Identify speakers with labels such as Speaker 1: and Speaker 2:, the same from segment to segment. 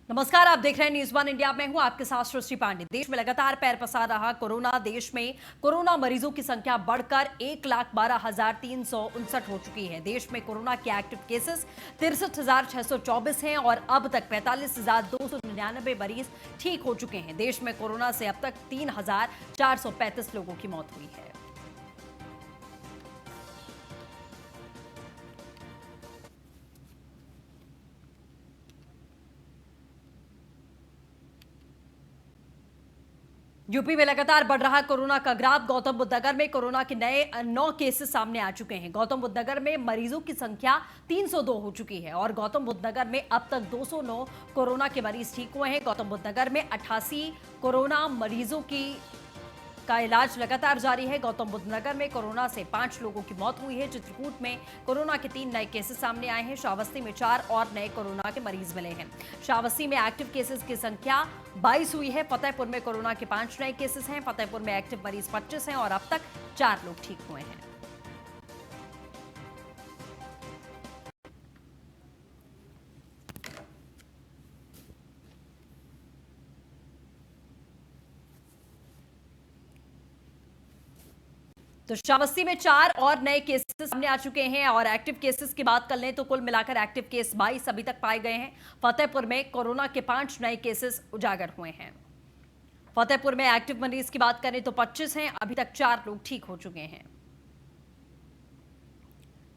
Speaker 1: नमस्कार, आप देख रहे हैं न्यूज़ वन इंडिया। मैं हूं आपके साथ सृष्टि पांडे। देश में लगातार पैर पसार रहा कोरोना। देश में कोरोना मरीजों की संख्या बढ़कर 1,12,359 हो चुकी है। देश में कोरोना के एक्टिव केसेस 63,624 हैं और अब तक 45,299 मरीज ठीक हो चुके हैं। देश में कोरोना से अब तक 3,435 लोगों की मौत हुई है। यूपी में लगातार बढ़ रहा कोरोना का ग्राफ। गौतम बुद्ध नगर में कोरोना के नए 9 केसेस सामने आ चुके हैं। गौतम बुद्ध नगर में मरीजों की संख्या 302 हो चुकी है और गौतम बुद्ध नगर में अब तक 209 कोरोना के मरीज ठीक हुए हैं। गौतम बुद्ध नगर में 88 कोरोना मरीजों का इलाज लगातार जारी है। गौतम बुद्ध नगर में कोरोना से 5 लोगों की मौत हुई है। चित्रकूट में कोरोना के 3 नए केसेस सामने आए हैं। श्रावस्ती में 4 और नए कोरोना के मरीज मिले हैं। श्रावस्ती में एक्टिव केसेस की संख्या 22 हुई है। फतेहपुर में कोरोना के 5 नए केसेस हैं। फतेहपुर में एक्टिव मरीज 25 हैं और अब तक 4 लोग ठीक हुए हैं। तो श्रावस्ती में 4 और नए केसेस सामने आ चुके हैं और एक्टिव केसेस की बात कर लें तो कुल मिलाकर एक्टिव केस 22 अभी तक पाए गए हैं। फतेहपुर में कोरोना के 5 नए केसेस उजागर हुए हैं। फतेहपुर में एक्टिव मरीज की बात करें तो 25 हैं। अभी तक 4 लोग ठीक हो चुके हैं।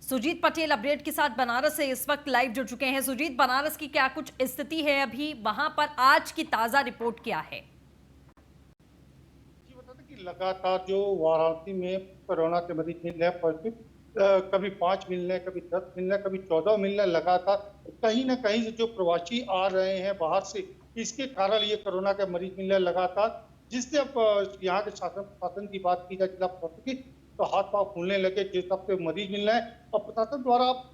Speaker 1: सुजीत पटेल अपडेट के साथ बनारस से इस वक्त लाइव जुड़ चुके हैं। सुजीत, बनारस की क्या कुछ स्थिति है अभी, वहां पर आज की ताजा रिपोर्ट क्या है?
Speaker 2: कि लगातार जो वाराणसी में कोरोना के मरीज मिल रहे हैं पॉजिटिव, कभी 5 मिल रहे हैं, कभी 10 मिल रहे हैं, कभी 14 मिल रहे हैं। लगातार कहीं ना कहीं से जो प्रवासी आ रहे हैं बाहर से, इसके कारण ये कोरोना के मरीज मिल रहे हैं लगातार। जिससे अब यहाँ के शासन की बात की जाए जिला प्रशासन की, तो हाथ पांव फूलने लगे जिस हिसाब से मरीज मिल रहे हैं। और प्रशासन द्वारा अब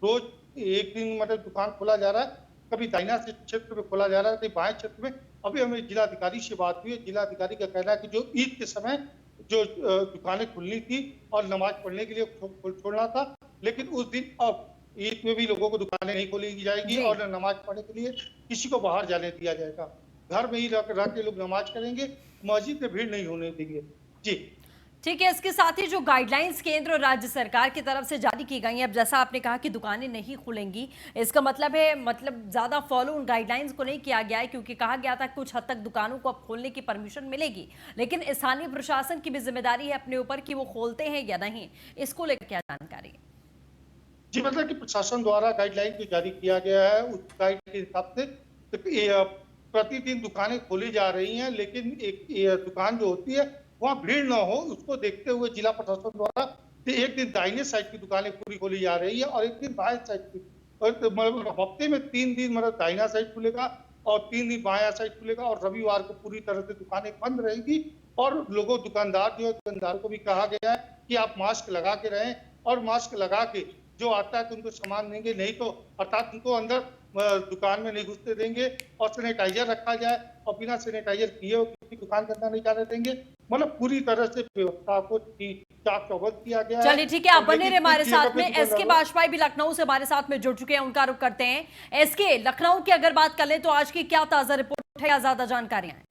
Speaker 2: रोज एक दिन मतलब दुकान खोला जा रहा है, कभी दाहिना क्षेत्र में खोला जा रहा है, कभी बाएं क्षेत्र में। अभी हमें जिलाधिकारी से बात हुई है। जिलाधिकारी का कहना है कि जो ईद के समय जो दुकानें खुलनी थी और नमाज पढ़ने के लिए छोड़ना था, लेकिन उस दिन अब ईद में भी लोगों को दुकानें नहीं खोली जाएगी और नमाज पढ़ने के लिए किसी को बाहर जाने दिया जाएगा। घर में ही रह के लोग नमाज करेंगे, मस्जिद में भीड़ नहीं होने देंगे। जी
Speaker 1: ठीक है, इसके साथ ही जो गाइडलाइंस केंद्र और राज्य सरकार की तरफ से जारी की गई हैं, अब जैसा आपने कहा कि दुकानें नहीं खुलेंगी, इसका मतलब है ज्यादा फॉलो उन गाइडलाइंस को नहीं किया गया है, क्योंकि कहा गया था कुछ हद तक दुकानों को अब खोलने की परमिशन मिलेगी, लेकिन स्थानीय प्रशासन की भी जिम्मेदारी है अपने ऊपर कि वो खोलते हैं या नहीं। इसको लेकर क्या जानकारी?
Speaker 2: जी, मतलब कि प्रशासन द्वारा गाइडलाइन जो जारी किया गया है उस गाइड के हिसाब से प्रतिदिन दुकानें खोली जा रही हैं, लेकिन एक दुकान जो होती है वहाँ भीड़ ना हो, उसको देखते हुए जिला प्रशासन द्वारा एक दिन दाहिने साइड की दुकानें पूरी खोली जा रही है और एक दिन बाएं साइड की। और मतलब हफ्ते में 3 दिन मतलब दाहिना साइड खुलेगा और 3 दिन बायां साइड खुलेगा और रविवार को पूरी तरह से दुकानें बंद रहेगी। और दुकानदार जो है, दुकानदारों को भी कहा गया है कि आप मास्क लगा के रहें और मास्क लगा के जो आता है तो उनको सामान देंगे, नहीं तो अर्थात उनको अंदर दुकान में नहीं घुसते देंगे। और सैनिटाइजर रखा जाए और बिना सैनिटाइजर किए हुए किसी दुकान के अंदर नहीं जाने देंगे। मतलब पूरी तरह से व्यवस्था को चाक चौबंद किया गया है।
Speaker 1: चलिए ठीक है, आप बने रहे हमारे साथ में। एसके बाजपेयी भी लखनऊ से हमारे साथ में जुड़ चुके हैं, उनका रुख करते हैं। एसके, लखनऊ की अगर बात कर ले तो आज की क्या ताजा रिपोर्ट है या ज्यादा जानकारियां हैं?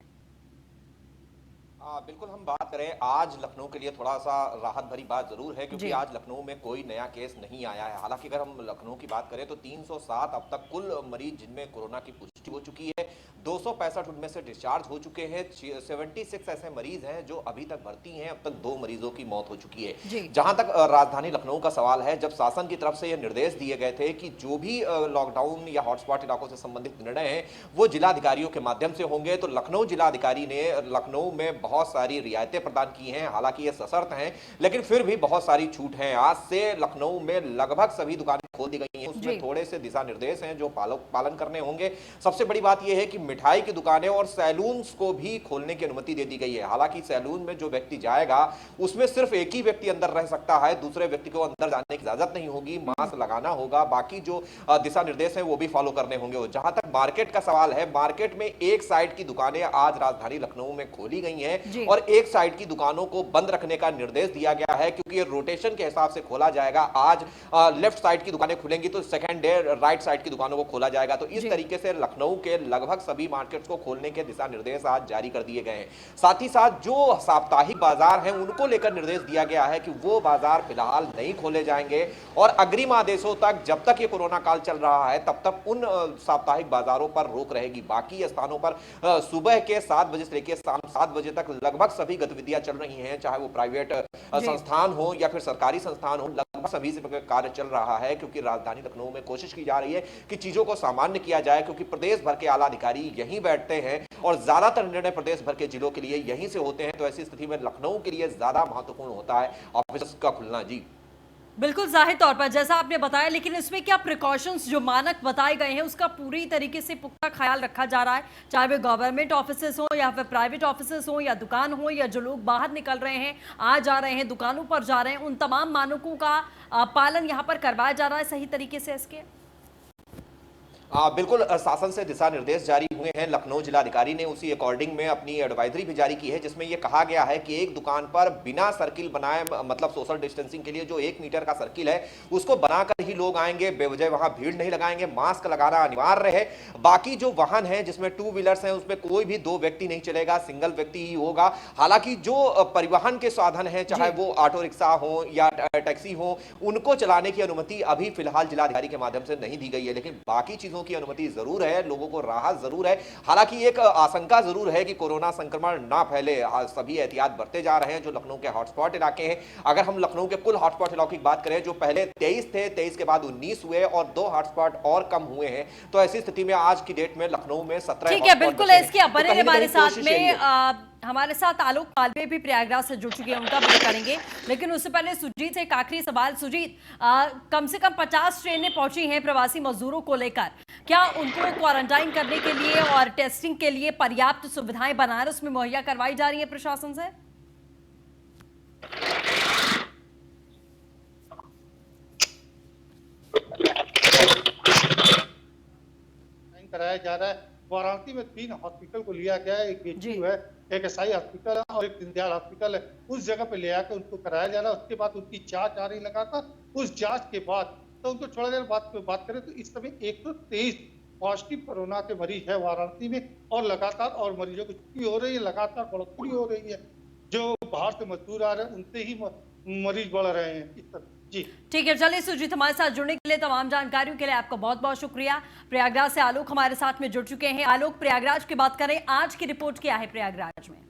Speaker 3: बिल्कुल, हम बात करें आज लखनऊ के लिए थोड़ा सा राहत भरी बात जरूर है, क्योंकि
Speaker 1: जी।
Speaker 3: आज लखनऊ में कोई नया केस नहीं आया है। हालांकि अगर हम लखनऊ की बात करें तो 307 अब तक कुल मरीज जिनमें कोरोना की पुष्टि हो चुकी है। 265 उनमें से डिस्चार्ज हो चुके हैं। 76 ऐसे मरीज हैं जो अभी तक भर्ती हैं। अब तक 2 मरीजों की मौत हो चुकी है। जहां तक राजधानी लखनऊ का सवाल है, जब शासन की तरफ से यह निर्देश दिए गए थे कि जो भी लॉकडाउन या हॉटस्पॉट इलाकों से संबंधित निर्णय है वो जिलाधिकारियों के माध्यम से होंगे, तो लखनऊ जिलाधिकारी ने लखनऊ में बहुत सारी रियायतें प्रदान की हैं। हालांकि ये सशर्त हैं, लेकिन फिर भी बहुत सारी छूट हैं। आज से लखनऊ में लगभग सभी दुकानें खोल दी गई हैं। उसमें थोड़े से दिशा निर्देश हैं जो पालन करने होंगे। सबसे बड़ी बात यह है कि मिठाई की दुकानें और सैलून्स को भी खोलने की अनुमति दे दी गई है। हालांकि सैलून में जो व्यक्ति जाएगा उसमें सिर्फ एक ही व्यक्ति अंदर रह सकता है, दूसरे व्यक्ति को अंदर जाने की इजाजत नहीं होगी। मास्क लगाना होगा, बाकी जो दिशा निर्देश हैं वो भी फॉलो करने होंगे। जहां तक मार्केट का सवाल है, मार्केट में एक साइड की दुकानें आज राजधानी लखनऊ में खोली गई हैं
Speaker 1: जी।
Speaker 3: और एक साइड की दुकानों को बंद रखने का निर्देश दिया गया है, क्योंकि ये रोटेशन के हिसाब से खोला जाएगा। आज लेफ्ट साइड की दुकानें खुलेंगी तो सेकंड डे राइट साइड की दुकानों को खोला जाएगा। तो इस
Speaker 1: जी।
Speaker 3: तरीके से लखनऊ के लगभग सभी मार्केट्स को खोलने के दिशा निर्देश आज जारी कर दिए गए हैं। साथ ही साथ जो साप्ताहिक बाजार हैं उनको लेकर निर्देश दिया गया है कि वो बाजार फिलहाल नहीं खोले जाएंगे और अग्रिम आदेशों तक, जब तक ये कोरोना काल चल रहा है तब तक उन साप्ताहिक बाजारों पर रोक रहेगी। बाकी स्थानों पर सुबह के 7 बजे से लेकर शाम 7 बजे तक लगभग सभी गतिविधियां चल रही हैं, चाहे वो प्राइवेट संस्थान हो या फिर सरकारी संस्थान हो, लगभग सभी से कार्य चल रहा है। क्योंकि राजधानी लखनऊ में कोशिश की जा रही है कि चीजों को सामान्य किया जाए, क्योंकि प्रदेश भर के आला अधिकारी यहीं बैठते हैं और ज्यादातर निर्णय प्रदेश भर के जिलों के लिए यहीं से होते हैं। तो ऐसी स्थिति में लखनऊ के लिए ज्यादा महत्वपूर्ण होता है ऑफिस का खुलना। जी
Speaker 1: बिल्कुल जाहिर तौर पर जैसा आपने बताया, लेकिन इसमें क्या प्रिकॉशंस जो मानक बताए गए हैं उसका पूरी तरीके से पुख्ता ख्याल रखा जा रहा है, चाहे वे गवर्नमेंट ऑफिसेस हो या फिर प्राइवेट ऑफिसेस हो या दुकान हो, या जो लोग बाहर निकल रहे हैं, आ जा रहे हैं, दुकानों पर जा रहे हैं, उन तमाम मानकों का पालन यहाँ पर करवाया जा रहा है सही तरीके से? इसके
Speaker 3: बिल्कुल शासन से दिशा निर्देश जारी हुए हैं। लखनऊ जिलाधिकारी ने उसी अकॉर्डिंग में अपनी एडवाइजरी भी जारी की है, जिसमें यह कहा गया है कि एक दुकान पर बिना सर्किल बनाए, मतलब सोशल डिस्टेंसिंग के लिए जो 1 मीटर का सर्किल है उसको बनाकर ही लोग आएंगे, बेवजह वहां भीड़ नहीं लगाएंगे, मास्क लगाना अनिवार्य है। बाकी जो वाहन है जिसमें 2 व्हीलर्स हैं उसमें कोई भी 2 व्यक्ति नहीं चलेगा, सिंगल व्यक्ति ही होगा। हालांकि जो परिवहन के साधन है, चाहे वो ऑटो रिक्शा हो या टैक्सी हो, उनको चलाने की अनुमति अभी फिलहाल जिलाधिकारी के माध्यम से नहीं दी गई है, लेकिन बाकी चीजों की अनुमति जरूर है, लोगों को राहत जरूर है। हालांकि एक आशंका जरूर है कि कोरोना संक्रमण ना फैले, सभी एहतियात बरते जा रहे हैं जो लखनऊ के हॉटस्पॉट इलाके हैं। अगर हम लखनऊ के कुल हॉटस्पॉट इलाकों की बात करें, जो पहले 23 थे, 23 के बाद 19 हुए और 2 हॉटस्पॉट और कम हुए हैं, तो ऐसी स्थिति में आज की डेट में लखनऊ में 17
Speaker 1: ठीक है, बिल्कुल है। इसके अपने हमारे साथ
Speaker 3: में
Speaker 1: हमारे साथ आलोक मालवीय भी प्रयागराज से जुड़ चुके हैं, उनका भी करेंगे, लेकिन उससे पहले सुजीत से एक आखिरी सवाल। सुजीत, कम से कम 50 ट्रेनें पहुंची हैं प्रवासी मजदूरों को लेकर, क्या उनको क्वारंटाइन करने के लिए और टेस्टिंग के लिए पर्याप्त सुविधाएं बनारस में मुहैया करवाई जा रही है प्रशासन से?
Speaker 2: कराया जा रहा है। वाराणसी में 3 हॉस्पिटल को लिया गया है, एक बीएचयू है, एक एसआई हॉस्पिटल है और एक दीनदयाल हॉस्पिटल है। उस जगह पे ले आकर उनको कराया जा रहा है। उसके बाद उनकी जांच आ रही लगातार। उस जांच के बाद तो उनको थोड़ा देर बात करें तो इस समय 123 पॉजिटिव कोरोना के मरीज है वाराणसी में, और लगातार और मरीजों की छुट्टी हो रही है, लगातार बढ़ोतरी हो रही है। जो बाहर से मजदूर आ रहे हैं उनसे ही मरीज बढ़ रहे हैं इस तरह। जी
Speaker 1: ठीक है, चलिए सुजीत, हमारे साथ जुड़ने के लिए, तमाम जानकारियों के लिए आपका बहुत बहुत शुक्रिया। प्रयागराज से आलोक हमारे साथ में जुड़ चुके हैं। आलोक, प्रयागराज की बात करें, आज की रिपोर्ट क्या है प्रयागराज में?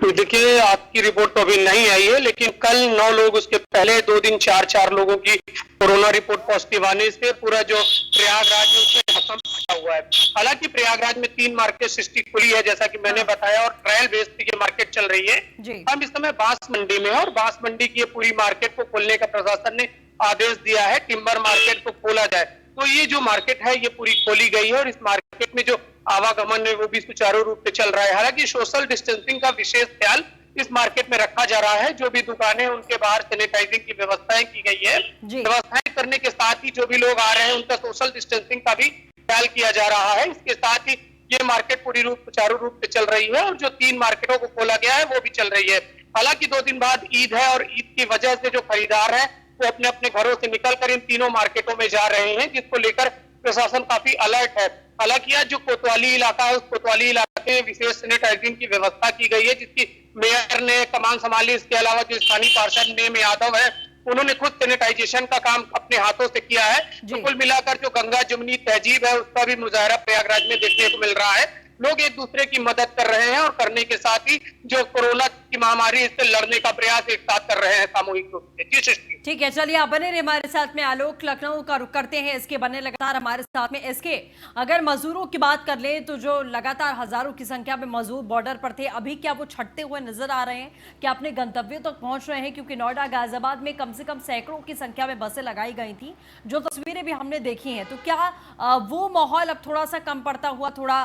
Speaker 4: देखिए, आपकी रिपोर्ट तो अभी नहीं आई है, लेकिन कल 9 लोग, उसके पहले 2 दिन 4 लोगों की कोरोना रिपोर्ट पॉजिटिव आने से पूरा जो प्रयागराज है उसमें खत्म हुआ है। हालांकि प्रयागराज में 3 मार्केट सिस्टी खुली है, जैसा कि मैंने बताया, और ट्रायल बेस पे ये मार्केट चल रही है। हम इस समय बांस मंडी में है और बांस मंडी की पूरी मार्केट को खोलने का प्रशासन ने आदेश दिया है, टिम्बर मार्केट को खोला जाए। तो ये जो मार्केट है ये पूरी खोली गई है और इस मार्केट में जो आवागमन है वो भी सुचारू रूप से चल रहा है। हालांकि सोशल डिस्टेंसिंग का विशेष ख्याल इस मार्केट में रखा जा रहा है। जो भी दुकानें उनके बाहर सैनिटाइजिंग की व्यवस्थाएं की गई है। व्यवस्थाएं करने के साथ ही जो भी लोग आ रहे हैं उनका सोशल डिस्टेंसिंग का भी ख्याल किया जा रहा है। इसके साथ ही ये मार्केट पूरी सुचारू रूप से चल रही है और जो 3 मार्केटों को खोला गया है वो भी चल रही है। हालांकि 2 दिन बाद ईद है और ईद की वजह से जो खरीदार है वो अपने अपने घरों से निकलकर इन तीनों मार्केटों में जा रहे हैं, जिसको लेकर प्रशासन काफी अलर्ट है। हालांकि आज जो कोतवाली इलाका है उस कोतवाली इलाके में विशेष सैनिटाइजिंग की व्यवस्था की गई है, जिसकी मेयर ने कमान संभाली। इसके अलावा जो स्थानीय पार्षद नेम यादव है उन्होंने खुद सैनिटाइजेशन का काम अपने हाथों से किया है। तो कुल मिलाकर जो गंगा जमुनी तहजीब है उसका भी मुजाहरा प्रयागराज में देखने को मिल रहा है। लोग एक दूसरे की मदद कर रहे हैं और करने के साथ ही जो कोरोना की महामारी इससे लड़ने का प्रयास एक साथ कर रहे हैं सामूहिक रूप से। जी सृष्टि।
Speaker 1: ठीक है, चलिए आप बने रहे हमारे साथ में। आलोक, लखनऊ का रुख करते हैं, इसके बने लगातार हमारे साथ में। इसके अगर मजदूरों की बात कर ले तो जो लगातार हजारों की संख्या में मजदूर बॉर्डर पर थे, अभी क्या वो छटते हुए नजर आ रहे हैं, क्या अपने गंतव्यों तक पहुंच रहे हैं? क्योंकि नोएडा, गाजियाबाद में कम से कम सैकड़ों की संख्या में बसें लगाई गई थी, जो तस्वीरें भी हमने देखी हैं। तो क्या वो माहौल अब थोड़ा सा कम पड़ता हुआ, थोड़ा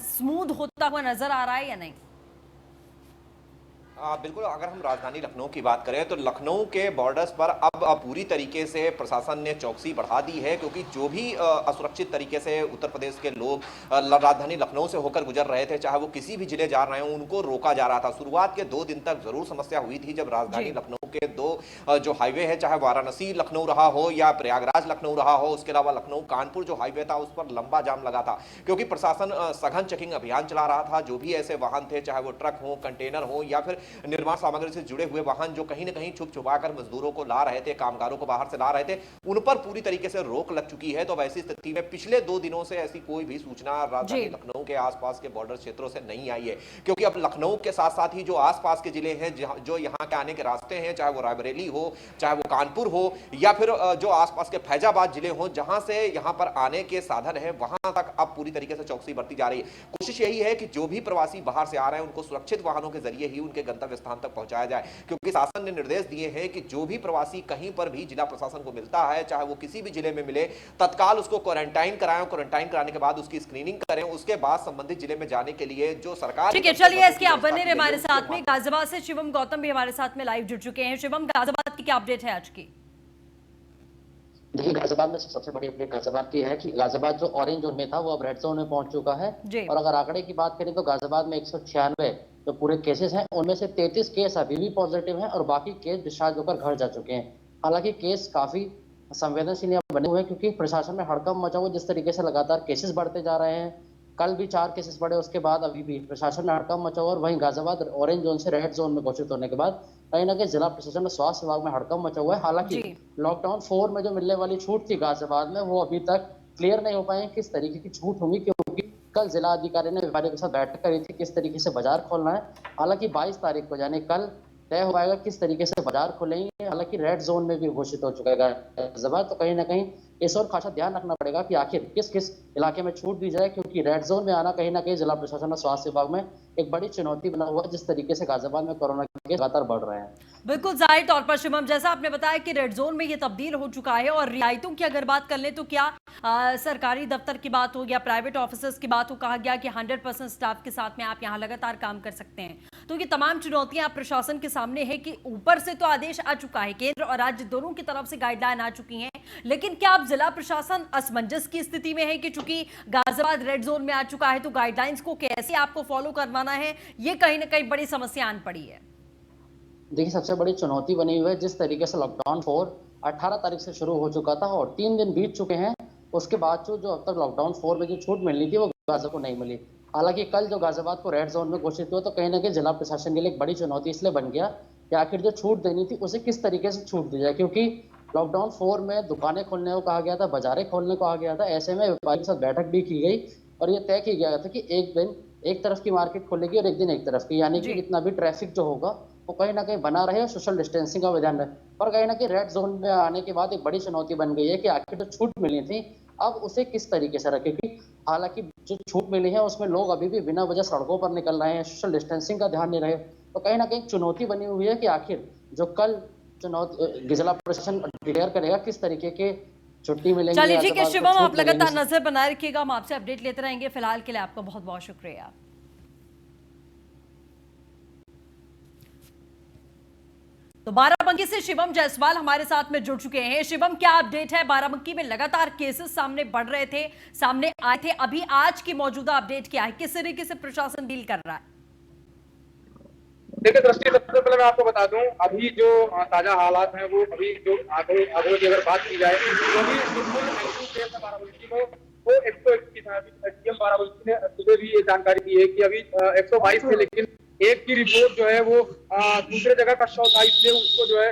Speaker 1: स्मूथ होता हुआ नजर आ रहा है या नहीं?
Speaker 3: बिल्कुल, अगर हम राजधानी लखनऊ की बात करें तो लखनऊ के बॉर्डर्स पर अब पूरी तरीके से प्रशासन ने चौकसी बढ़ा दी है, क्योंकि जो भी असुरक्षित तरीके से उत्तर प्रदेश के लोग राजधानी लखनऊ से होकर गुजर रहे थे, चाहे वो किसी भी जिले जा रहे हो, उनको रोका जा रहा था। शुरुआत के 2 दिन तक जरूर समस्या हुई थी, जब राजधानी लखनऊ के 2 जो हाईवे है, चाहे वाराणसी लखनऊ रहा हो या प्रयागराज लखनऊ रहा हो, उसके अलावा लखनऊ कानपुर जो हाईवे था उस पर लंबा जाम लगा था, क्योंकि प्रशासन सघन चेकिंग अभियान चला रहा था। जो भी ऐसे वाहन थे, चाहे वो ट्रक हो, कंटेनर हो या फिर निर्माण सामग्री से जुड़े हुए वाहन जो कहीं ना कहीं छुप छुपाकर मजदूरों को ला रहे थे, कामगारों को बाहर से ला रहे थे, उन पर पूरी तरीके से रोक लग चुकी है। तो ऐसी स्थिति में पिछले 2 दिनों से ऐसी कोई भी सूचना राजधानी लखनऊ के आसपास के बॉर्डर क्षेत्रों से नहीं आई है, क्योंकि अब लखनऊ के साथ साथ ही जो आसपास के जिले हैं, जो यहाँ के आने के रास्ते हैं, चाहे वो रायबरेली हो, चाहे वो कानपुर हो या फिर जो आसपास के फैजाबाद जिले हो, जहां से यहाँ पर आने के साधन है, वहां तक अब पूरी तरीके से चौकसी बरती जा रही है। कोशिश यही है कि जो भी प्रवासी बाहर से आ रहे हैं उनको सुरक्षित वाहनों के जरिए ही उनके गंतव्य स्थान तक पहुंचाया जाए, क्योंकि शासन ने निर्देश दिए हैं कि जो भी प्रवासी कहीं पर भी जिला प्रशासन को मिलता है, चाहे वो किसी भी जिले में मिले, तत्काल उसको क्वारंटाइन कराएं। क्वारंटाइन कराने के बाद उसकी स्क्रीनिंग करें, उसके बाद संबंधित जिले में जाने के लिए जो सरकार।
Speaker 1: ठीक है, चलिए इसके आप बने रहे हमारे साथ में। गाजियाबाद से शिवम गौतम भी हमारे साथ में लाइव जुड़ चुके हैं। शिवम, गाजियाबाद की क्या अपडेट है आज की?
Speaker 5: देखिए, गाजियाबाद में सबसे बड़ी अपडेट गाजियाबाद की है कि गाजियाबाद जो ऑरेंज जोन में था वो अब रेड जोन में पहुंच चुका है। और अगर आंकड़े की बात करें तो गाजियाबाद में 196 जो पूरे केसेस हैं, उनमें से 33 केस अभी भी पॉजिटिव हैं और बाकी केस डिस्चार्ज होकर घर जा चुके हैं। हालांकि केस काफी संवेदनशील बने हुए हैं, क्योंकि प्रशासन में हड़कंप मचा हुआ। जिस तरीके से लगातार केसेस बढ़ते जा रहे हैं, कल भी 4 केसेस बढ़े, उसके बाद अभी भी प्रशासन में हड़कंप मचा हुआ। और वहीं गाजियाबाद ऑरेंज जोन से रेड जोन में घोषित होने के बाद कहीं ना कहीं जिला प्रशासन में स्वास्थ्य विभाग में हड़कंप मचा हुआ है। हालांकि लॉकडाउन 4 में जो मिलने वाली छूट थी गाजियाबाद में, वो अभी तक क्लियर नहीं हो पाए किस तरीके की छूट होगी, क्योंकि कल जिला अधिकारी ने व्यापारियों के साथ बैठक करी थी किस तरीके से बाजार खोलना है। हालांकि 22 तारीख को यानी कल तय हो पाएगा किस तरीके से बाजार खुलेंगे। हालांकि रेड जोन में भी घोषित हो चुका है गाजियाबाद, तो कहीं ना कहीं इस और खासा ध्यान रखना पड़ेगा कि आखिर किस किस इलाके में छूट दी जाए, क्योंकि रेड जोन में आना कहीं ना कहीं जिला प्रशासन और स्वास्थ्य विभाग में एक बड़ी चुनौती बना हुआ है, जिस तरीके से गाजियाबाद में कोरोना के केस लगातार बढ़ रहे हैं।
Speaker 1: बिल्कुल जाहिर तौर पर शिवम, जैसा आपने बताया कि रेड जोन में ये तब्दील हो चुका है। और रियायतों की अगर बात कर ले तो क्या सरकारी दफ्तर की बात हो या प्राइवेट ऑफिसर्स की बात हो, कहा गया कि 100% स्टाफ के साथ में आप यहाँ लगातार काम कर सकते हैं। तो ये तमाम चुनौतियां प्रशासन के सामने है कि ऊपर से तो आदेश आ चुका है, केंद्र और राज्य दोनों की तरफ से गाइडलाइन आ चुकी हैं, लेकिन क्या अब जिला प्रशासन असमंजस की स्थिति में है कि चूंकि गाजियाबाद रेड जोन में आ चुका है तो गाइडलाइंस को कैसे आपको फॉलो करवाना है, ये कहीं ना कहीं बड़ी समस्या आन पड़ी है?
Speaker 5: देखिए, सबसे बड़ी चुनौती बनी हुई है जिस तरीके से लॉकडाउन 4 18 तारीख से शुरू हो चुका था और 3 दिन बीत चुके हैं, उसके बावजूद जो अब तक लॉकडाउन 4 में जो छूट मिलनी थी वो गाजियाबाद को नहीं मिली। हालांकि कल जो गाजियाबाद को रेड जोन में घोषित हुआ तो कहीं ना कहीं जिला प्रशासन के लिए एक बड़ी चुनौती इसलिए बन गया कि आखिर जो छूट देनी थी उसे किस तरीके से छूट दी जाए, क्योंकि लॉकडाउन 4 में दुकानें खोलने को कहा गया था, बाजारें खोलने को कहा गया था। ऐसे में व्यापारी के साथ बैठक भी की गई और ये तय किया गया था कि एक दिन एक तरफ की मार्केट खुलेगी और एक दिन एक तरफ की, यानी कि जितना भी ट्रैफिक जो होगा वो कहीं ना कहीं बना रहे और सोशल डिस्टेंसिंग का विधान रहे। पर कहीं ना कहीं रेड जोन में आने के बाद एक बड़ी चुनौती बन गई है कि आखिर जो छूट मिली थी अब उसे किस तरीके से रखें, क्योंकि हालांकि जो छूट मिली है उसमें लोग अभी भी बिना वजह सड़कों पर निकल रहे हैं, सोशल डिस्टेंसिंग का ध्यान नहीं रहे। तो कहीं ना कहीं चुनौती बनी हुई है कि आखिर जो कल चुनौती जिला प्रशासन डिक्लेयर करेगा किस तरीके के छुट्टी मिलेगी।
Speaker 1: चलिए ठीक है शिवम, आप लगातार नजर बनाए रखिएगा, हम आपसे अपडेट लेते रहेंगे। फिलहाल के लिए आपका बहुत बहुत शुक्रिया। तो बाराबंकी से शिवम जायसवाल हमारे साथ में जुड़ चुके हैं। शिवम, क्या अपडेट है? बाराबंकी में लगातार केसेस सामने बढ़ रहे थे, सामने आए थे, अभी आज की मौजूदा अपडेट क्या है? किस तरीके से प्रशासन डील कर रहा है?
Speaker 6: देखिए दृष्टि, सबसे पहले मैं आपको बता दूं, अभी जो ताजा हालात हैं वो अभी जो आंकड़ों की अगर बात की जाए तो अभी केस है बाराबंकी में वो 121 है। अभी सीएम बाराबंकी ने सुबह भी ये जानकारी दी है कि अभी 122 थे, लेकिन एक की रिपोर्ट जो है वो दूसरे जगह का शव था, इसलिए उसको जो है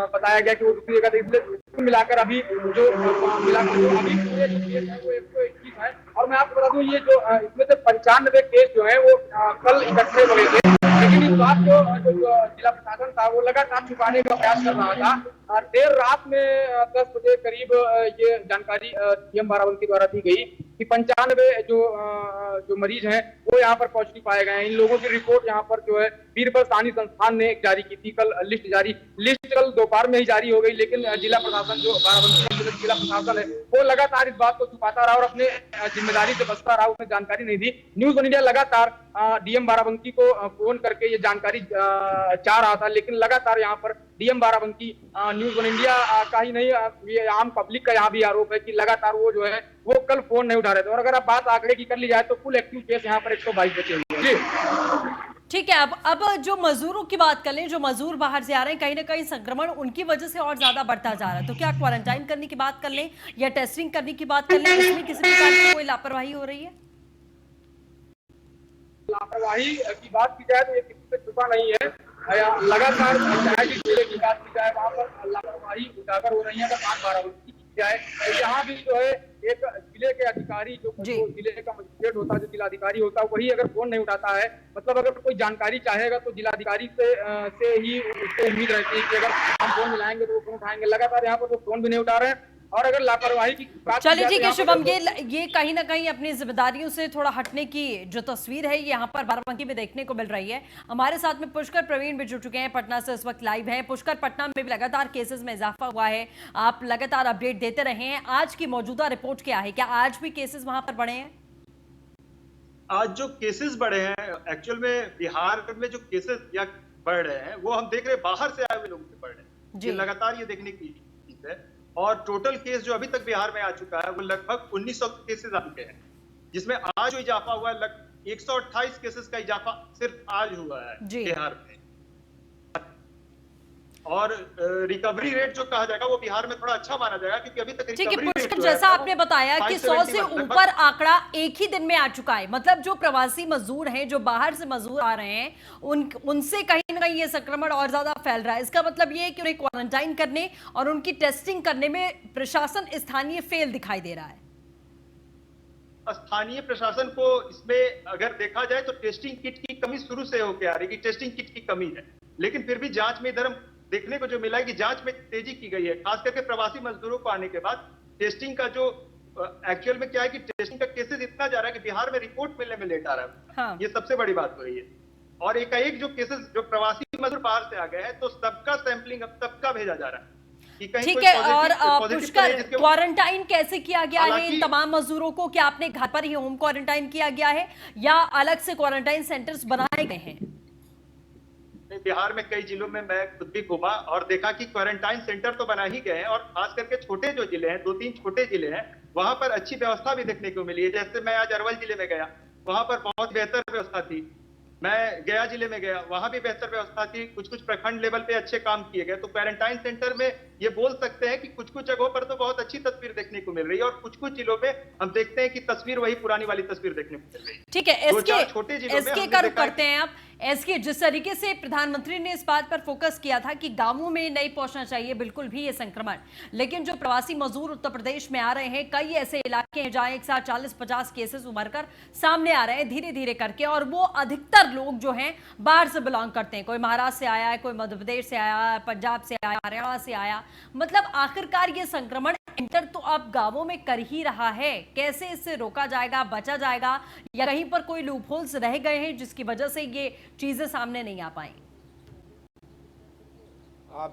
Speaker 6: बताया गया कि वो दूसरी जगह था, इसलिए मिलाकर अभी जो अभी पूरे जो केस है वो 121 है। और मैं आपको बता दूं ये जो इसमें से 95 केस जो है वो कल इकट्ठे हुए थे, लेकिन इस बात को जो जिला प्रशासन था वो लगातार छुपाने का प्रयास कर रहा था। देर रात में 10 बजे करीब ये जानकारी सीएम बाराबंकी द्वारा दी गई कि 95 जो मरीज हैं वो यहाँ पर पॉजिटिव पाए गए हैं। इन लोगों की रिपोर्ट यहाँ पर जो है बीरबल साहनी संस्थान ने जारी की थी। कल लिस्ट कल दोपहर में ही जारी हो गई, लेकिन जिला प्रशासन जो बाराबंकी जिला प्रशासन है वो लगातार इस बात को छुपाता रहा और अपने जिम्मेदारी से बचता रहा, उसने जानकारी नहीं दी। न्यूज वन इंडिया लगातार डीएम बाराबंकी को फोन करके ये जानकारी चाह रहा था, लेकिन लगातार यहाँ पर DM Barabanki news one India का ही नहीं, ये आम पब्लिक का यहाँ भी आरोप है कि लगातार वो जो है वो कल फोन नहीं उठा रहे थे। और अगर आप बात आंकड़े की कर ली जाए तो कुल एक्टिव केस यहाँ पर 122 बचे हुए हैं। जी
Speaker 1: ठीक है, अब जो मजदूरों की बात कर लें, जो मजदूर बाहर से आ रहे हैं, कहीं ना कहीं संक्रमण उनकी वजह से और ज्यादा बढ़ता जा रहा है, तो क्या क्वारंटाइन करने की बात कर लें या टेस्टिंग करने की बात कर लें, इसमें किसी प्रकार की कोई लापरवाही हो रही है?
Speaker 6: लापरवाही की बात की जाए तो ये किसी से छुपा नहीं है। लगातार चाहे भी जिले की बात की जाए वहाँ पर लापरवाही उजागर हो रही है। अगर बात बाराबंकी की जाए तो यहाँ भी जो है एक जिले के अधिकारी जो जिले का मजिस्ट्रेट होता है, जो जिलाधिकारी होता है, वही अगर फोन नहीं उठाता है, मतलब अगर कोई जानकारी चाहेगा तो जिलाधिकारी से ही उसको उम्मीद रहती है कि अगर हम फोन मिलाएंगे तो वो फोन उठाएंगे। लगातार यहाँ पर वो फोन भी नहीं उठा रहे हैं। और अगर लापरवाही की बात,
Speaker 1: चलिए ठीक है शुभम, ये कहीं ना कहीं अपनी जिम्मेदारियों से थोड़ा हटने की जो तस्वीर है यहाँ पर बाराबंकी में देखने को मिल रही है। हमारे साथ में पुष्कर प्रवीण भी जुड़ चुके हैं, पटना से इस वक्त लाइव हैं। पुष्कर, पटना में भी लगातार केसेस में इजाफा हुआ है, आप लगातार अपडेट देते रहे हैं, आज की मौजूदा रिपोर्ट क्या है? क्या आज भी केसेस वहां पर बढ़े हैं?
Speaker 7: आज जो केसेस बढ़े हैं, एक्चुअल में बिहार में जो केसेस या बढ़ रहे हैं वो हम देख रहे हैं बाहर से आए हुए लोगों से बढ़ रहे हैं। ये लगातार ये देखने की चीज है। और टोटल केस जो अभी तक बिहार में आ चुका है वो लगभग 1900 केसेस आ चुके हैं, जिसमें आज जो इजाफा हुआ है 128 केसेस का इजाफा सिर्फ आज हुआ है बिहार में। और रिकवरी रेट जो कहा जाएगा वो बिहार में थोड़ा अच्छा माना जाएगा, क्योंकि अभी तक
Speaker 1: ठीक है पुष्कर, जैसा आपने बताया कि 100 से ऊपर आंकड़ा एक ही दिन में आ चुका है, मतलब जो प्रवासी मजदूर हैं, जो बाहर से मजदूर आ रहे हैं, उनसे कहीं ना कहीं ये संक्रमण और ज्यादा फैल रहा है। इसका मतलब ये है कि उन्हें क्वारंटाइन करने और उनकी टेस्टिंग करने में प्रशासन स्थानीय फेल दिखाई दे रहा है।
Speaker 7: स्थानीय प्रशासन को इसमें अगर देखा जाए तो टेस्टिंग किट की कमी शुरू से होकर आ रही है कि टेस्टिंग किट की कमी है, लेकिन फिर भी जांच में इधर देखने को जो मिला है कि जांच में तेजी की गई है, खास करके प्रवासी मजदूरों को आने के बाद। टेस्टिंग का जो एक्चुअल में क्या है कि टेस्टिंग का केसेस इतना जा रहा है कि बिहार में रिपोर्ट मिलने में लेट आ रहा है। हाँ। ये सबसे बड़ी बात हो रही है। और एकाएक जो केसेस जो प्रवासी मजदूर बाहर से आ गए हैं तो सबका सैंपलिंग अब सबका भेजा जा रहा है।
Speaker 1: ठीक है, और पुष्कर, क्वारंटाइन कैसे किया गया है इन तमाम मजदूरों को? क्या आपने घर पर ही होम क्वारंटाइन किया गया है या अलग से क्वारंटाइन सेंटर्स बनाए गए हैं?
Speaker 7: बिहार में कई जिलों में मैं खुद भी घूमा और देखा कि क्वारंटाइन सेंटर तो बना ही गए हैं, और खास करके छोटे जो जिले हैं, 2-3 छोटे जिले हैं, वहां पर अच्छी व्यवस्था भी देखने को मिली है। जैसे मैं आज अरवल जिले में गया, वहां पर बहुत बेहतर व्यवस्था थी। मैं गया जिले में गया, वहां भी बेहतर व्यवस्था थी। कुछ प्रखंड लेवल पे अच्छे काम किए गए। तो क्वारंटाइन सेंटर में ये बोल सकते हैं कि कुछ जगहों पर तो बहुत अच्छी तस्वीर देखने को मिल रही है, और कुछ जिलों में हम देखते हैं कि तस्वीर वही पुरानी वाली तस्वीर देखने को मिल रही है।
Speaker 1: ठीक है, इसके का रुख करते हैं आप। एसके, जिस तरीके से प्रधानमंत्री ने इस बात पर फोकस किया था कि गांवों में नहीं पहुंचना चाहिए बिल्कुल भी ये संक्रमण, लेकिन जो प्रवासी मजदूर उत्तर प्रदेश में आ रहे हैं, कई ऐसे इलाके हैं जहां एक साथ 40-50 केसेस उभर कर सामने आ रहे हैं धीरे धीरे करके, और वो अधिकतर लोग जो हैं बाहर से बिलोंग करते हैं। कोई महाराष्ट्र से आया है, कोई मध्य प्रदेश से आया, पंजाब से आया, हरियाणा से आया। मतलब आखिरकार ये संक्रमण एंटर तो अब गांवों में कर ही रहा है। कैसे इससे रोका जाएगा, बचा जाएगा, या कहीं पर कोई लूपहोल्स रह गए हैं जिसकी वजह से ये चीजें सामने नहीं आ पाई?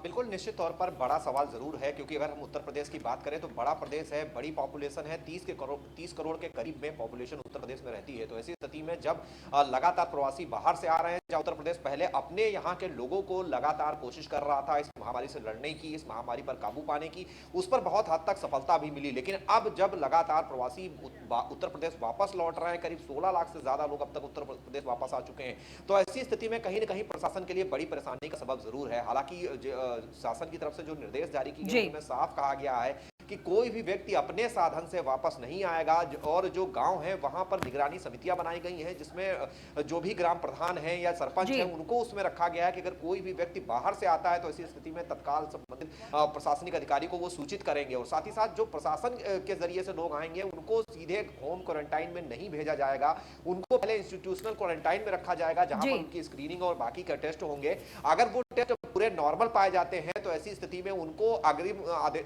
Speaker 3: बिल्कुल निश्चित तौर पर बड़ा सवाल जरूर है, क्योंकि अगर हम उत्तर प्रदेश की बात करें तो बड़ा प्रदेश है, बड़ी पॉपुलेशन है, 30 करोड़ के करीब में पॉपुलेशन उत्तर प्रदेश में रहती है। तो ऐसी स्थिति में जब लगातार प्रवासी बाहर से आ रहे हैं, जहाँ उत्तर प्रदेश पहले अपने यहाँ के लोगों को लगातार कोशिश कर रहा था इस महामारी से लड़ने की, इस महामारी पर काबू पाने की, उस पर बहुत हद तक सफलता भी मिली। लेकिन अब जब लगातार प्रवासी उत्तर प्रदेश वापस लौट रहे हैं, करीब 16 लाख से ज्यादा लोग अब तक उत्तर प्रदेश वापस आ चुके हैं, तो ऐसी स्थिति में कहीं ना कहीं प्रशासन के लिए बड़ी परेशानी का सबब जरूर है। हालांकि शासन की तरफ से जो निर्देश जारी किए गए उनमें साफ कहा गया है कि कोई भी व्यक्ति अपने साधन से वापस नहीं आएगा, और जो गांव है वहां पर निगरानी समितियां बनाई गई हैं, जिसमें जो भी ग्राम प्रधान हैं या सरपंच हैं उनको उसमें रखा गया है कि अगर कोई भी व्यक्ति बाहर से आता है तो ऐसी स्थिति में तत्काल संबंधित प्रशासनिक अधिकारी को वो सूचित करेंगे। और साथ ही साथ जो प्रशासन के जरिए से लोग आएंगे उनको सीधे होम क्वारंटाइन में नहीं भेजा जाएगा, उनको पहले इंस्टीट्यूशनल क्वारंटाइन में रखा जाएगा, जहां पर उनकी स्क्रीनिंग और बाकी के टेस्ट होंगे। अगर वो जब पूरे नॉर्मल पाए जाते हैं तो ऐसी स्थिति में उनको अग्रिम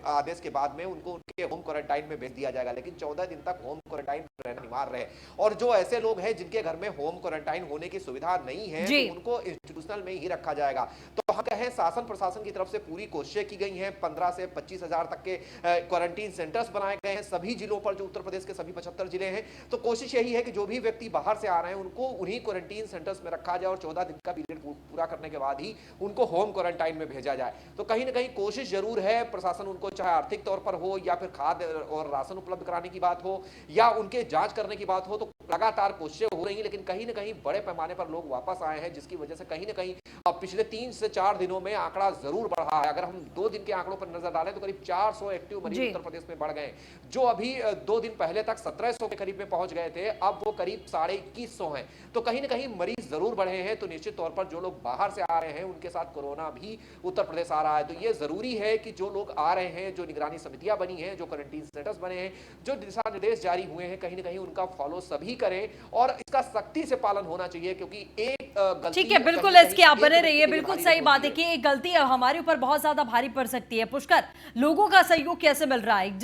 Speaker 3: आदेश के बाद में उनको उनके होम क्वारंटाइन में भेज दिया जाएगा, लेकिन 14 दिन तक होम क्वारंटाइन रहना अनिवार्य है। और जो ऐसे लोग हैं जिनके घर में होम क्वारंटाइन होने की सुविधा नहीं है तो उनको इंस्टीट्यूशनल में ही रखा जाएगा। तो हम कहें शासन प्रशासन की तरफ से पूरी कोशिशें की गई हैं। 15 से 25,000 तक के क्वारंटीन सेंटर्स बनाए गए हैं सभी जिलों पर, जो उत्तर प्रदेश के सभी 75 जिले हैं। तो कोशिश यही है कि जो भी व्यक्ति बाहर से आ रहे हैं उनको उन्हीं क्वारंटीन सेंटर्स में रखा जाए और 14 दिन का पीरियड पूरा करने के बाद ही उनको होम क्वारंटाइन में भेजा जाए। तो कहीं ना कहीं कोशिश जरूर है प्रशासन, उनको चाहे आर्थिक तौर पर हो या फिर खाद्य और राशन उपलब्ध कराने की बात हो या उनके जांच करने की बात हो, तो लगातार कोशिशें हो रही हैं। लेकिन कहीं ना कहीं बड़े पैमाने पर लोग वापस आए हैं, जिसकी वजह से कहीं ना कहीं पिछले 3 से 4 दिनों में आंकड़ा जरूर बढ़ा है। अगर हम 2 दिन के आंकड़ों पर नजर डालें तो करीब 400 एक्टिव मरीज उत्तर प्रदेश में बढ़ गए, जो अभी 2 दिन पहले तक 1700 के करीब में पहुंच गए थे, अब वो करीब 2150 हैं। तो कहीं ना कहीं मरीज जरूर बढ़े हैं। तो निश्चित तौर पर जो लोग बाहर से आ रहे हैं उनके साथ कोरोना भी उत्तर प्रदेश आ रहा है। तो ये जरूरी है कि जो लोग आ रहे हैं, जो निगरानी समितियां बनी हैं, जो क्वारंटीन सेंटर्स बने हैं, जो दिशा निर्देश जारी हुए हैं, कहीं ना कहीं उनका फॉलो सभी करें और इसका सख्ती से पालन होना चाहिए। क्योंकि एक गलती,
Speaker 1: ठीक है, बिल्कुल इसके आप बने रहिए। बिल्कुल सही बात है कि एक गलती हमारे ऊपर बहुत ज्यादा भारी पड़ सकती है। पुष्कर, लोगों का सहयोग कैसे मिल रहा है?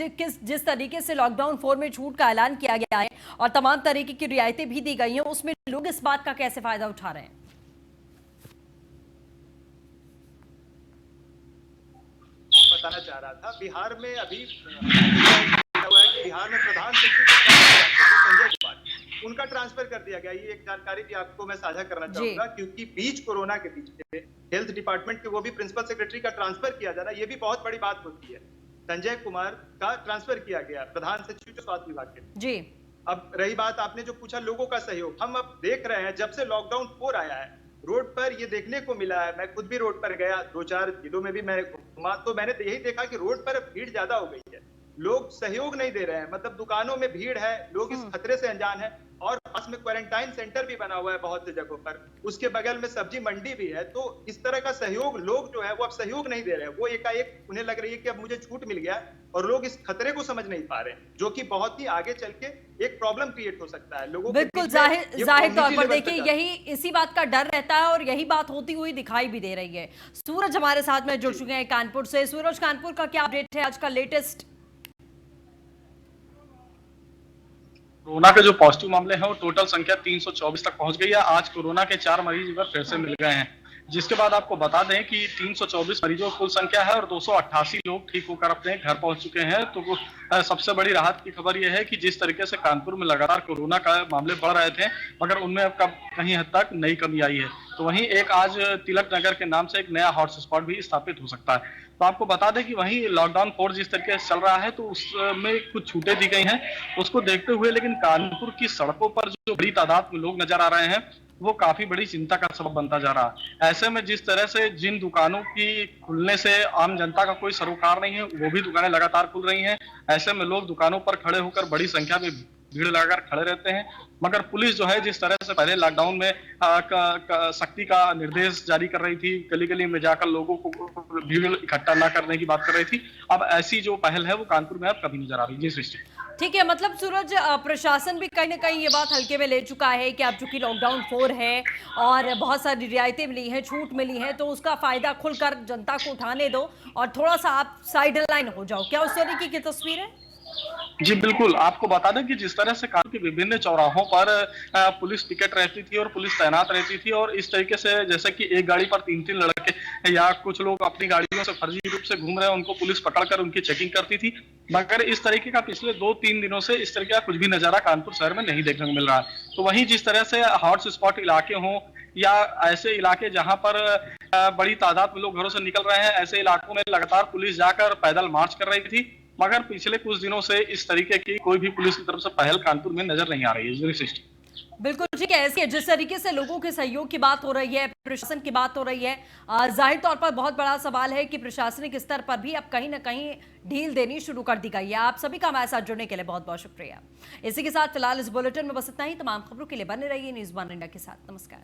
Speaker 1: जिस तरीके से लॉकडाउन 4 में छूट का ऐलान किया गया है और तमाम तरीके की रियायतें भी दी गई हैं, उसमें लोग इस बात का कैसे फायदा उठा रहे हैं?
Speaker 7: बताना चाह रहा था, बिहार में अभी बिहार में प्रधान सचिव संजय कुमार, उनका ट्रांसफर कर दिया गया। ये एक जानकारी भी आपको मैं साझा करना चाहूंगा, क्योंकि बीच कोरोना के बीच में हेल्थ डिपार्टमेंट के वो भी प्रिंसिपल सेक्रेटरी का ट्रांसफर किया जाना, ये भी बहुत बड़ी बात होती है। संजय कुमार का ट्रांसफर किया गया प्रधान सचिव स्वास्थ्य विभाग के जी। अब रही बात आपने जो पूछा लोगों का सहयोग, हम अब देख रहे हैं जब से लॉकडाउन 4 आया है, रोड पर ये देखने को मिला है। मैं खुद भी रोड पर गया, 2-4 जिलों में भी मैं घुमा, तो मैंने यही देखा कि रोड पर भीड़ ज्यादा हो गई है। लोग सहयोग नहीं दे रहे हैं, मतलब दुकानों में भीड़ है, लोग इस खतरे से अनजान है। और पास में क्वारंटाइन सेंटर भी बना हुआ है बहुत से जगहों पर, उसके बगल में सब्जी मंडी भी है। तो इस तरह का सहयोग लोग जो है वो अब सहयोग नहीं दे रहे हैं। वो एकाएक उन्हें लग रही है कि अब मुझे छूट मिल गया, और लोग इस खतरे को समझ नहीं पा रहे, जो कि बहुत ही आगे चल के एक प्रॉब्लम क्रिएट हो सकता है लोगों को।
Speaker 1: बिल्कुल जाहिर तौर पर देखिए यही इसी बात का डर रहता है और यही बात होती हुई दिखाई भी दे रही है। सूरज हमारे साथ में जुड़ चुके हैं कानपुर से। सूरज, कानपुर का क्या अपडेट है आज का लेटेस्ट?
Speaker 8: कोरोना के जो पॉजिटिव मामले हैं वो टोटल संख्या 324 तक पहुंच गई है। आज कोरोना के 4 मरीज एक बार फिर से मिल गए हैं, जिसके बाद आपको बता दें कि 324 मरीजों की कुल संख्या है और 288 लोग ठीक होकर अपने घर पहुंच चुके हैं। तो सबसे बड़ी राहत की खबर यह है कि जिस तरीके से कानपुर में लगातार कोरोना का मामले बढ़ रहे थे, मगर उनमें अब कहीं हद तक नई कमी आई है। तो वहीं एक आज तिलक नगर के नाम से एक नया हॉटस्पॉट भी स्थापित हो सकता है। तो आपको बता दें कि वहीं लॉकडाउन 4 जिस तरीके से चल रहा है तो उसमें कुछ छूटें दी गई हैं, उसको देखते हुए लेकिन कानपुर की सड़कों पर जो बड़ी तादाद में लोग नजर आ रहे हैं वो काफी बड़ी चिंता का सबब बनता जा रहा है। ऐसे में जिस तरह से जिन दुकानों की खुलने से आम जनता का कोई सरोकार नहीं है, वो भी दुकानें लगातार खुल रही हैं। ऐसे में लोग दुकानों पर खड़े होकर बड़ी संख्या में भीड़ लगाकर खड़े रहते हैं, मगर पुलिस जो है जिस तरह से पहले लॉकडाउन में सख्ती का निर्देश जारी कर रही थी, गली गली में जाकर लोगों को भीड़ इकट्ठा न करने की बात कर रही थी, अब ऐसी जो पहल है वो कानपुर में अब कभी नजर आ रही। जी सृष्टि।
Speaker 1: ठीक है, मतलब सूरज, प्रशासन भी कहीं ना कहीं ये बात हल्के में ले चुका है कि अब चूंकि लॉकडाउन 4 है और बहुत सारी रियायतें मिली हैं, छूट मिली है, तो उसका फायदा खुलकर जनता को उठाने दो और थोड़ा सा आप साइड लाइन हो जाओ। क्या उस तरीके की तस्वीर है?
Speaker 8: जी बिल्कुल, आपको बता दें कि जिस तरह से कानपुर के विभिन्न चौराहों पर पुलिस टिकट रहती थी और पुलिस तैनात रहती थी, और इस तरीके से जैसे कि एक गाड़ी पर 3-3 लड़के या कुछ लोग अपनी गाड़ियों से फर्जी रूप से घूम रहे हैं, उनको पुलिस पकड़कर उनकी चेकिंग करती थी। मगर इस तरीके का पिछले 2-3 दिनों से इस तरीके का कुछ भी नजारा कानपुर शहर में नहीं देखने को मिल रहा है। तो वहीं जिस तरह से हॉट स्पॉट इलाके हों या ऐसे इलाके जहां पर बड़ी तादाद में लोग घरों से निकल रहे हैं, ऐसे इलाकों में लगातार पुलिस जाकर पैदल मार्च कर रही थी, मगर पिछले कुछ दिनों से इस तरीके की कोई भी पुलिस की तरफ से पहल कानपुर में नजर नहीं आ रही है।
Speaker 1: बिल्कुल ठीक है, ऐसे जिस तरीके से लोगों के सहयोग की बात हो रही है, प्रशासन की बात हो रही है, जाहिर तौर पर बहुत बड़ा सवाल है कि प्रशासनिक स्तर पर भी अब कहीं ना कहीं ढील देनी शुरू कर दी गई है। आप सभी का हमारे साथ जुड़ने के लिए बहुत बहुत शुक्रिया। इसी के साथ फिलहाल इस बुलेटिन में बस इतना ही। तमाम खबरों के लिए बने रहिए न्यूज़ 1 इंडिया के साथ। नमस्कार।